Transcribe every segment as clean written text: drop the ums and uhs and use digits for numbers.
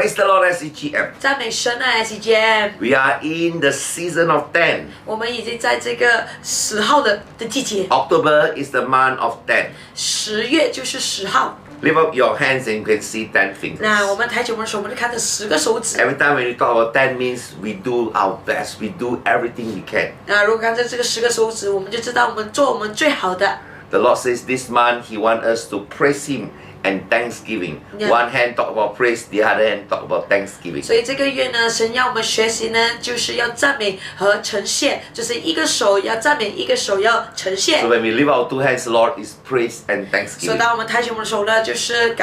Praise the Lord, SCGM. 赞美神啊 ，SCGM。 We are in the season of 10. 我们已经在这个10号的季节， October is the month of 10. 10月就是10号。 Lift up your hands and you can see 10 fingers. 那我们抬起我们的手，我们就看这10个手指。 Every time when you talk about 10 means we do our best. We do everything we can. 那如果看这个10个手指，我们就知道我们做我们最好的。 The Lord says this month He wants us to praise Him and thanksgiving. Yeah. One hand talk about praise, the other hand talk about thanksgiving. 所以这个月呢，神要我们学习呢，就是要赞美和呈现，就是一个手要赞美，一个手要呈现。 So when we lift our two hands, Lord, is praise and 所以 thanksgiving. 当我们抬起我们的手呢，就是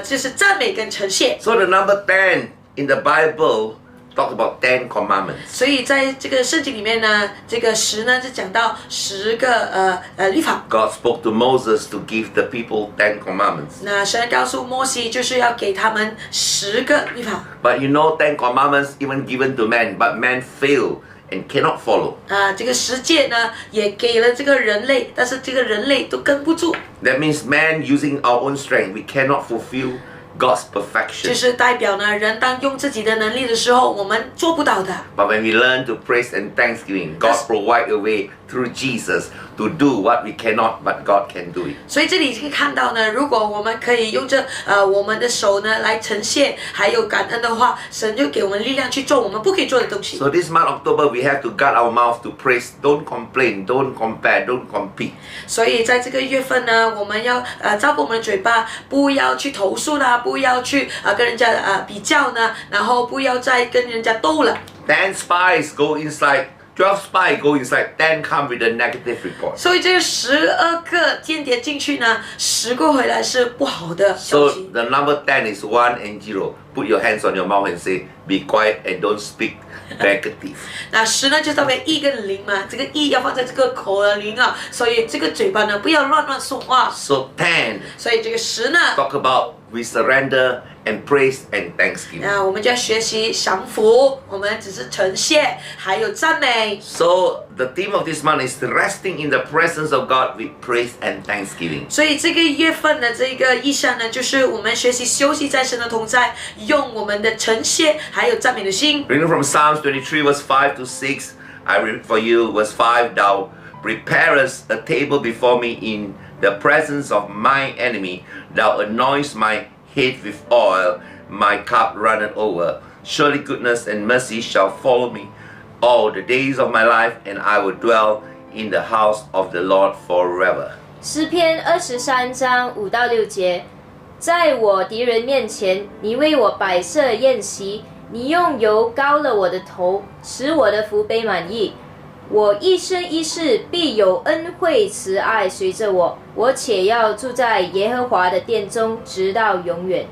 就是赞美跟呈现。 So the number 10 in the Bible talk about 10 commandments. 所以在这个圣经里面呢，这个10呢就讲到10个律法。 God spoke to Moses to give the people 10 commandments. 那神告诉摩西，就是要给他们10个律法。 But you know 10 commandments even given to man, but man fail and cannot follow. 这个10诫呢也给了这个人类，但是这个人类都跟不住。 That means man using our own strength, we cannot fulfill God's 就 perfection. 是代表呢，人当用自己的能力的时候，我们做不到的。 But when we learn to praise and thanksgiving, God provide a way through Jesus to do what we cannot, but God can do it. 所以这里可以看到呢，如果我们可以用这我们的手呢来呈现，还有感恩的话，神就给我们力量去做我们不可以做的东西。 So this month October, we have to guard our mouth to praise. Don't complain, don't compare, don't compete. 所以在这个月份呢，我们要照顾我们的嘴巴，不要去投诉啦，不要去跟人家比较呢，然后不要再跟人家斗了。 10 spies go inside, 12 spies go inside, 10 come with a negative report. 所以这12个间谍进去呢，10个回来是不好的消 So 息。 the number 10 is 1 and 0. Put your hands on your mouth and say, be quiet and don't speak negative. 那10呢就代表1跟0嘛，这个1要放在这个口的0啊，所以这个嘴巴呢不要乱说话。 So 10, 所以这个10呢， talk about we surrender and praise and thanksgiving. 那我们就要学习降服，我们只是呈现，还有赞美。 So the theme of this month is resting in the presence of God with praise and thanksgiving. 所以这个月份的这个意象呢，就是我们学习休息在神的同在，用我们的呈现还有赞美的心。 Reading from Psalms 23 verse 5 to 6, I read for you verse 5, Thou preparest a table before me in the presence of my enemy. Thou anointest my head with oil, my cup runneth over. Surely goodness and mercy shall follow me all the days of my life, and I will dwell in the house of the Lord forever. 诗篇23章5到6节，在我敌人面前，你为我摆设宴席，你用油膏了我的头，使我的福杯满溢。我一生一世必有恩惠慈爱随着我，我且要住在耶和华的殿中，直到永远。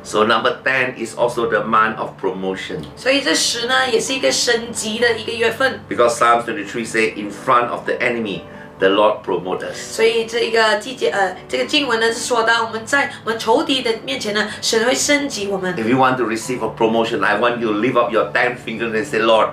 So number 10 is also the month of promotion. 所以这10呢，也是一个升级的一个月份。 Because Psalms 23 say, in front of the enemy, the Lord promote us. 所以这个这个经文呢是说到我们在我们仇敌的面前呢，神会升级我们。 If you want to receive a promotion, I want you to lift up your 10 fingers and say, Lord,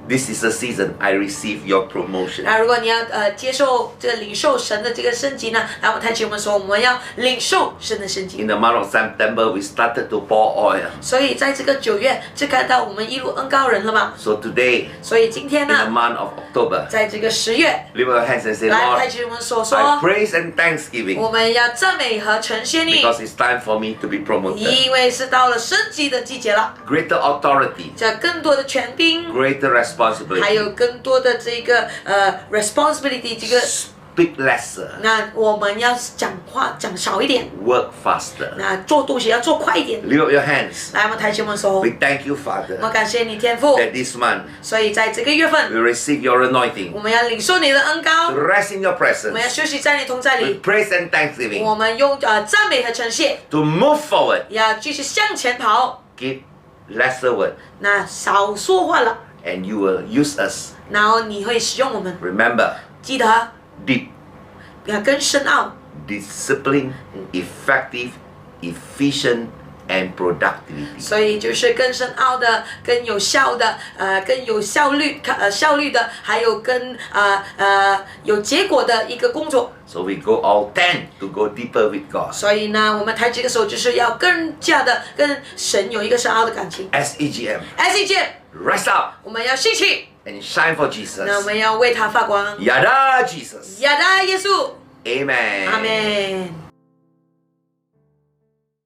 this is the season I receive your promotion. 那如果你要接受这个领受神的这个升级呢，然后我们抬起我们说，我们要领受神的升级。 In the month of September, we started to pour oil. 所以在这个9月就看到我们一路恩膏人了嘛。 So today, 所以今天 in the 呢， month of October, 在这个10月， lift up your hands and say, 来 Lord, 抬起我们手 I 说， praise and thanksgiving 我们要赞美和呈现你， because it's time for me to be promoted. 因为是到了升级的季节了， Greater authority, 这更多的权柄， greater 还 responsibility. 有更多的这个responsibility 这个。 Speak lesser, 那我们要讲话讲少一点， work faster. 那做东西要做快一点。 Lift up your hands. 来，我们抬起我们手， We thank you, 我 Father, 们感谢你天父。 that this month 所以在这个月份， we receive your anointing 我们要领受你的恩 to 膏， rest in your 我们要 presence 休息在你同在 with 里， praise and thanksgiving 我们用赞美和呈现， to move forward. 要继续向前跑。 Give lesser word 那少说话了， and you will use us. 然后你会使用我们。 Remember, 记得 deep, 要更深奥， discipline, effective, efficient, and productivity. 所以就是更深奥的、更有效的、更有效率、效率的，还有更有结果的一个工作。So we go all 10 to go deeper with God. 所以呢，我们抬起个手，就是要更加的跟神有一个深奥的感情。SEGM, SEG， rise up 我们要兴起， and shine for 那我 Jesus. 们要为他发光。 Yada Jesus. 亚达耶稣， Amen. 阿门。